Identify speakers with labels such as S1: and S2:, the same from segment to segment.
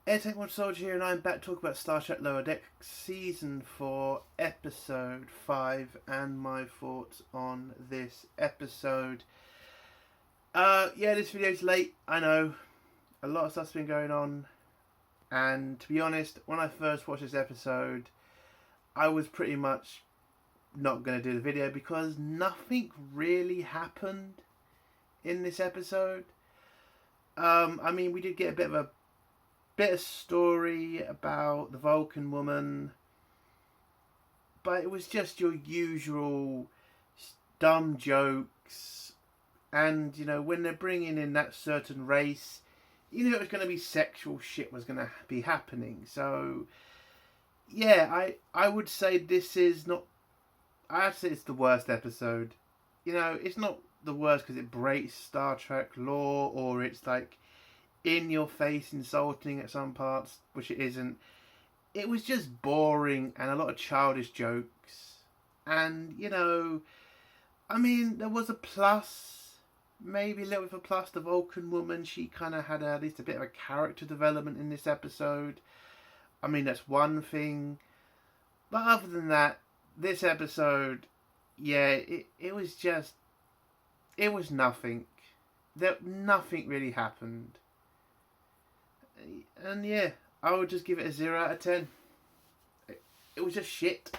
S1: Airtech Soldier here, and I'm back to talk about Star Trek Lower Deck Season 4, Episode 5, and my thoughts on this episode. This video's late, I know. A lot of stuff's been going on, and to be honest, when I first watched this episode, I was pretty much not going to do the video because nothing really happened in this episode. We did get a bit of story about the Vulcan woman, but it was just your usual dumb jokes. And when they're bringing in that certain race, it was going to be sexual shit was going to be happening. So yeah, I would say this is not, I'd say it's the worst episode. It's not the worst because it breaks Star Trek lore, or it's like in your face insulting at some parts, which it isn't. It was just boring and a lot of childish jokes. And there was a plus, maybe a little bit of a plus. The Vulcan woman, she kind of had at least a bit of a character development in this episode. That's one thing. But other than that, this episode, it was just, it was nothing. Nothing really happened. And yeah, I would just give it a 0 out of 10. It was just shit.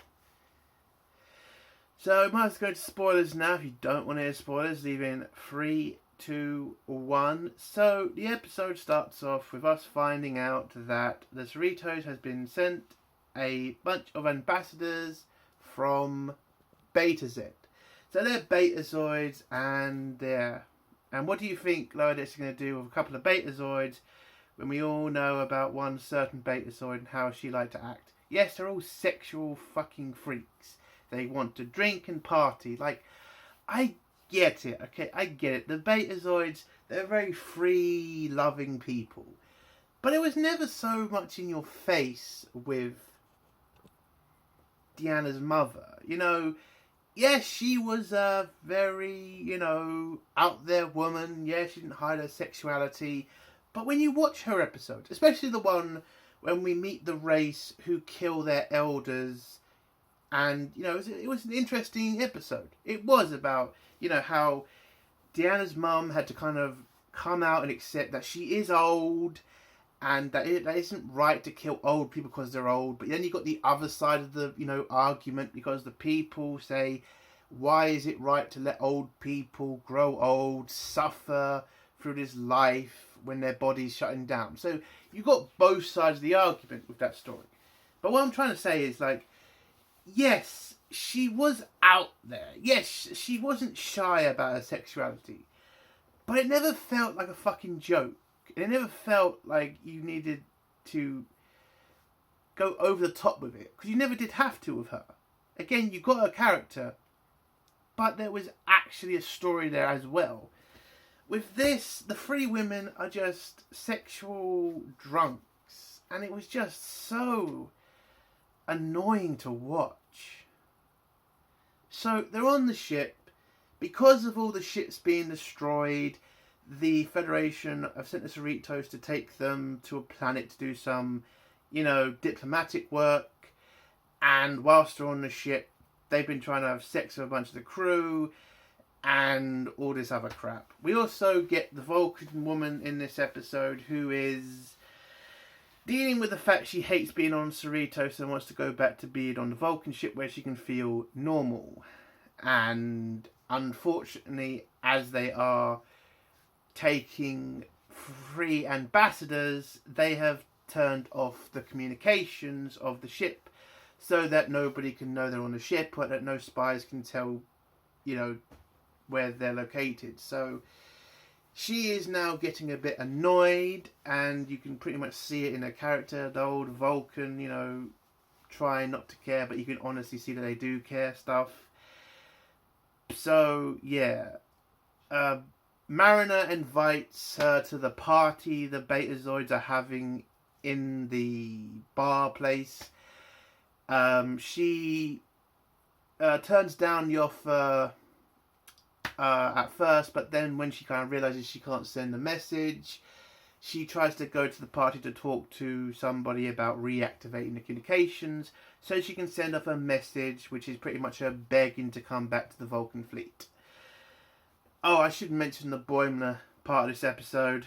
S1: So I might as well go to spoilers now. If you don't want to hear spoilers, leave in 3, 2, 1. So the episode starts off with us finding out that the Cerritos has been sent a bunch of ambassadors from Betazed. So they're Betazoids, and what do you think Lower Decks are going to do with a couple of Betazoids when we all know about one certain Betazoid and how she liked to act? Yes, they're all sexual fucking freaks. They want to drink and party. Like, I get it, okay? I get it. The Betazoids, they're very free-loving people. But it was never so much in your face with Deanna's mother. Yes, she was a very, out there woman. Yes, she didn't hide her sexuality. But when you watch her episodes, especially the one when we meet the race who kill their elders, and, it was an interesting episode. It was about, how Deanna's mum had to kind of come out and accept that she is old, and that it isn't right to kill old people because they're old. But then you got the other side of the, argument, because the people say, why is it right to let old people grow old, suffer through this life when their body's shutting down? So you got both sides of the argument with that story. But what I'm trying to say is, yes, she was out there. Yes, she wasn't shy about her sexuality. But it never felt like a fucking joke. It never felt like you needed to go over the top with it, because you never did have to with her. Again, you got her character, but there was actually a story there as well. With this, the three women are just sexual drunks, and it was just so annoying to watch. So they're on the ship. Because of all the ships being destroyed, the Federation have sent the Cerritos to take them to a planet to do some, diplomatic work. And whilst they're on the ship, they've been trying to have sex with a bunch of the crew and all this other crap. We also get the Vulcan woman in this episode who is dealing with the fact she hates being on Cerritos and wants to go back to being on the Vulcan ship where she can feel normal. And unfortunately, as they are taking 3 ambassadors, they have turned off the communications of the ship so that nobody can know they're on the ship, or that no spies can tell, where they're located. So she is now getting a bit annoyed, and you can pretty much see it in her character. The old Vulcan, trying not to care, but you can honestly see that they do care stuff. So, yeah. Mariner invites her to the party the Betazoids are having in the bar place. She turns down the offer at first, but then when she kind of realizes she can't send the message, She tries to go to the party to talk to somebody about reactivating the communications so she can send off a message, which is pretty much her begging to come back to the Vulcan fleet. Oh, I should mention the Boimler part of this episode.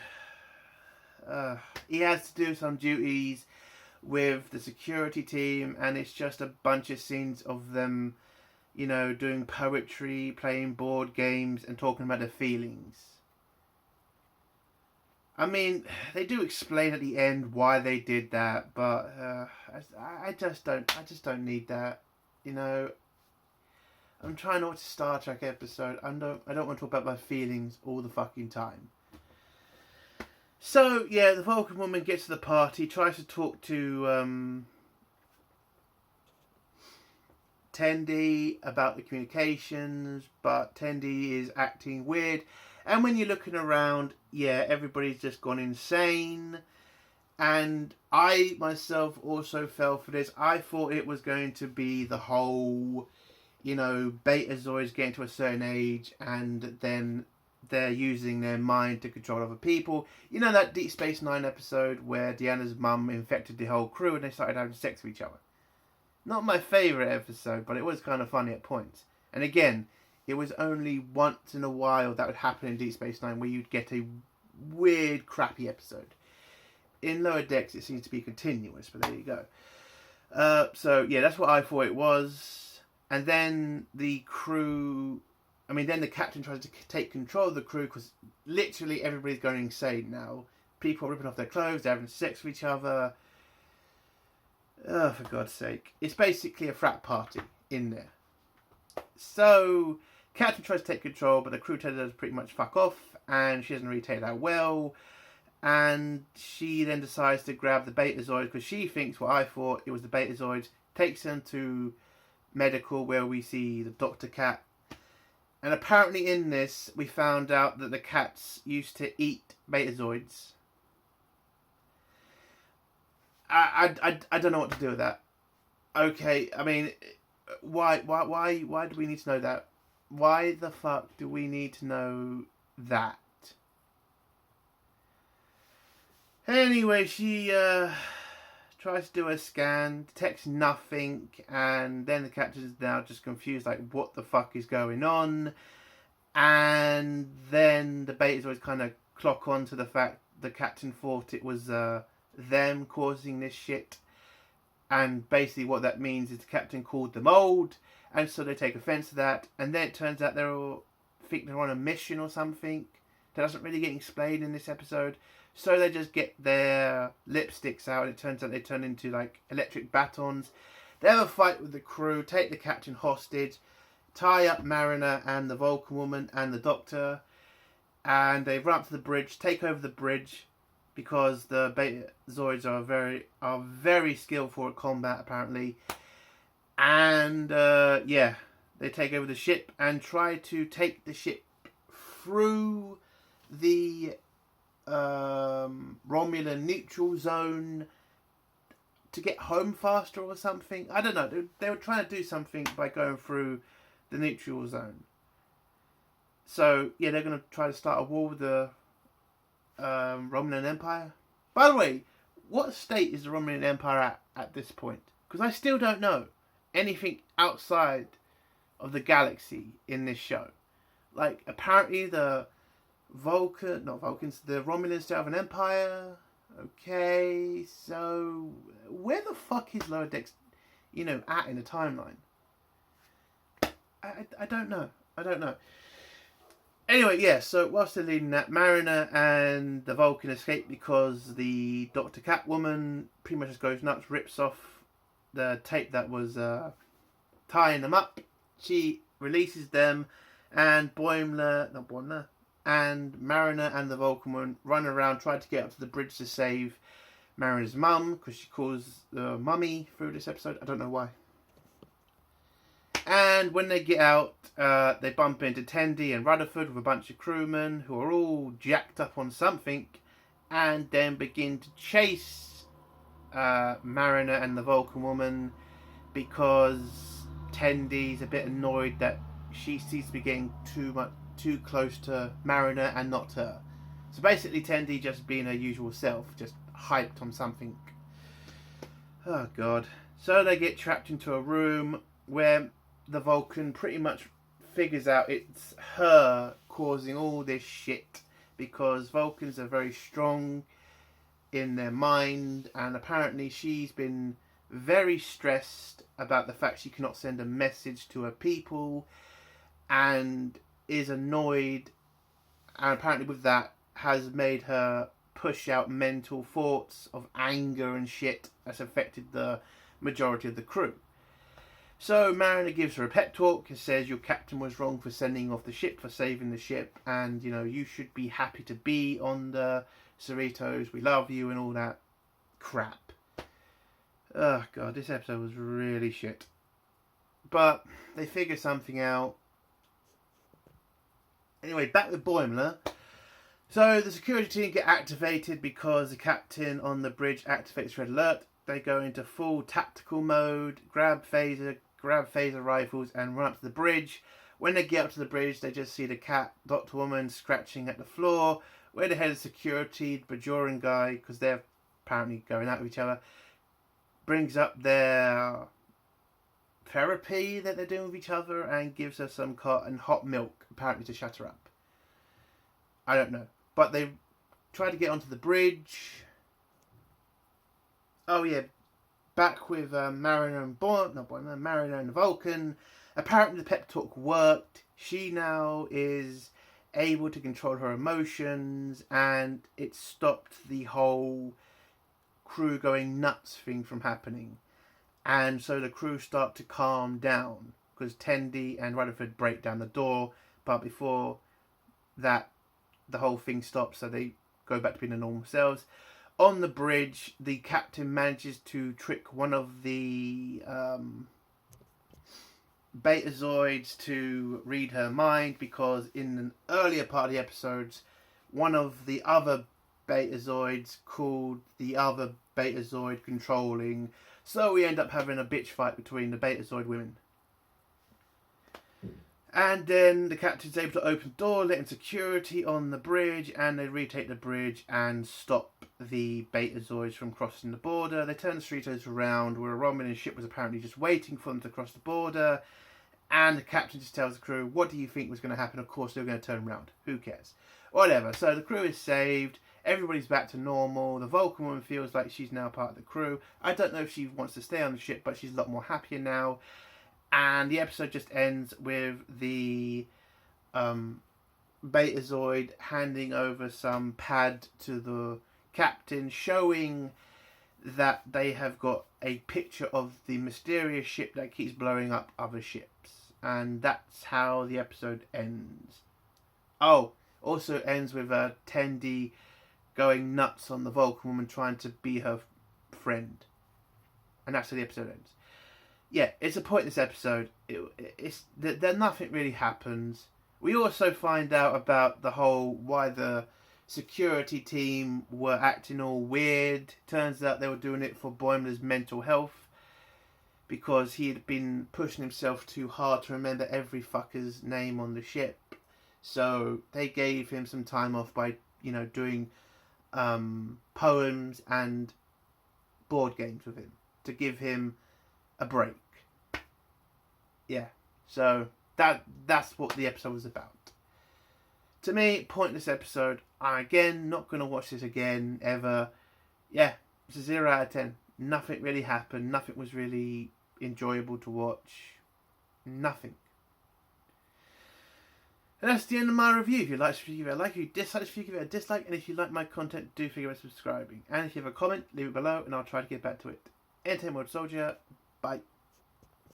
S1: He has to do some duties with the security team, and it's just a bunch of scenes of them, you know, doing poetry, playing board games, and talking about their feelings. I mean, they do explain at the end why they did that, but I just don't need that. You know, I'm trying to watch a Star Trek episode. I don't want to talk about my feelings all the fucking time. So yeah, the Vulcan woman gets to the party, tries to talk to Tendi about the communications, but Tendi is acting weird. And when you're looking around, yeah, everybody's just gone insane. And I myself also fell for this. I thought it was going to be the whole, you know, Betazoids getting to a certain age and then they're using their mind to control other people. You know that Deep Space Nine episode where Deanna's mum infected the whole crew and they started having sex with each other? Not my favourite episode, but it was kind of funny at points. And again, it was only once in a while that would happen in Deep Space Nine where you'd get a weird, crappy episode. In Lower Decks, it seems to be continuous, but there you go. So, yeah, that's what I thought it was. And then the captain tries to take control of the crew because literally everybody's going insane now. People are ripping off their clothes, they're having sex with each other. Oh, for God's sake. It's basically a frat party in there. So, Captain tries to take control, but the crew tells her to pretty much fuck off, and she doesn't really take that well. And she then decides to grab the Betazoid because she thinks what I thought it was the Betazoid, takes them to medical where we see the Dr. Cat. And apparently in this, we found out that the cats used to eat Betazoids. I don't know what to do with that. Okay, I mean, why do we need to know that? Why the fuck do we need to know that? Anyway, she tries to do a scan, detects nothing, and then the captain is now just confused, like, what the fuck is going on? And then the Betazoids kind of clock on to the fact the captain thought it was them causing this shit. And basically what that means is the captain called them old, and so they take offense to that. And then it turns out they're on a mission or something that doesn't really get explained in this episode. So they just get their lipsticks out, and it turns out they turn into like electric batons. They have a fight with the crew, take the captain hostage, tie up Mariner and the Vulcan woman and the doctor, and they run up to the bridge, take over the bridge, because the Betazoids are very skillful at combat apparently. And yeah, they take over the ship and try to take the ship through the Romulan neutral zone to get home faster or something. I don't know. They were trying to do something by going through the neutral zone. So yeah, they're going to try to start a war with the Romulan Empire. By the way, what state is the Romulan Empire at this point? Because I still don't know anything outside of the galaxy in this show. Like, apparently the the Romulans still have an empire. Okay, so where the fuck is Lower Decks, at in the timeline? I don't know. Anyway, yeah, so whilst they're leading that, Mariner and the Vulcan escape because the Dr. Catwoman pretty much just goes nuts, rips off the tape that was tying them up. She releases them, and and Mariner and the Vulcan woman run around, trying to get up to the bridge to save Mariner's mum, because she calls the mummy through this episode. I don't know why. And when they get out, they bump into Tendi and Rutherford with a bunch of crewmen who are all jacked up on something, and then begin to chase Mariner and the Vulcan woman because Tendi's a bit annoyed that she seems to be getting too close to Mariner and not her. So basically, Tendi just being her usual self, just hyped on something. Oh god. So they get trapped into a room where the Vulcan pretty much figures out it's her causing all this shit, because Vulcans are very strong in their mind, and apparently she's been very stressed about the fact she cannot send a message to her people, and is annoyed, and apparently with that has made her push out mental thoughts of anger and shit that's affected the majority of the crew. So Mariner gives her a pep talk and says your captain was wrong for sending off the ship, for saving the ship, and you should be happy to be on the Cerritos, we love you, and all that crap. Oh god, this episode was really shit. But they figure something out. Anyway, back with Boimler. So the security team get activated because the captain on the bridge activates red alert. They go into full tactical mode, grab phaser rifles and run up to the bridge. When they get up to the bridge, they just see the cat, Dr. Woman, scratching at the floor. Where the head of security, the Bajoran guy, because they're apparently going out with each other, brings up their therapy that they're doing with each other and gives her some cotton hot milk, apparently to shut her up. I don't know. But they try to get onto the bridge. Oh yeah, back with Mariner and Mariner and the Vulcan. Apparently the pep talk worked. She now is able to control her emotions, and it stopped the whole crew going nuts thing from happening. And so the crew start to calm down because Tendi and Rutherford break down the door, but before that the whole thing stops, so they go back to being their normal selves. On the bridge, the captain manages to trick one of the Betazoids to read her mind, because in an earlier part of the episodes, one of the other Betazoids called the other Betazoid controlling, so we end up having a bitch fight between the Betazoid women. And then the captain's able to open the door, letting security on the bridge, and they retake the bridge and stop the Betazoids from crossing the border. They turn the Cerritos around, where a Romulan ship was apparently just waiting for them to cross the border, and the captain just tells the crew, what do you think was going to happen? Of course they were going to turn around. Who cares? Whatever. So the crew is saved, everybody's back to normal, the Vulcan woman feels like she's now part of the crew. I don't know if she wants to stay on the ship, but she's a lot more happier now. And the episode just ends with the Betazoid handing over some pad to the captain, showing that they have got a picture of the mysterious ship that keeps blowing up other ships. And that's how the episode ends. Oh, also ends with Tendi going nuts on the Vulcan woman trying to be her friend. And that's how the episode ends. Yeah, it's a pointless episode. Nothing really happens. We also find out about the whole why the security team were acting all weird. Turns out they were doing it for Boimler's mental health, because he had been pushing himself too hard to remember every fucker's name on the ship. So they gave him some time off by, doing poems and board games with him to give him a break. Yeah, so that's what the episode was about. To me, pointless episode. I'm again not going to watch this again ever. Yeah, it's a 0 out of 10. Nothing really happened. Nothing was really enjoyable to watch. Nothing. And that's the end of my review. If you like this video, give it a like. If you dislike this video, give it a dislike. And if you like my content, do figure out subscribing. And if you have a comment, leave it below and I'll try to get back to it. Entertainment World Soldier. Bye.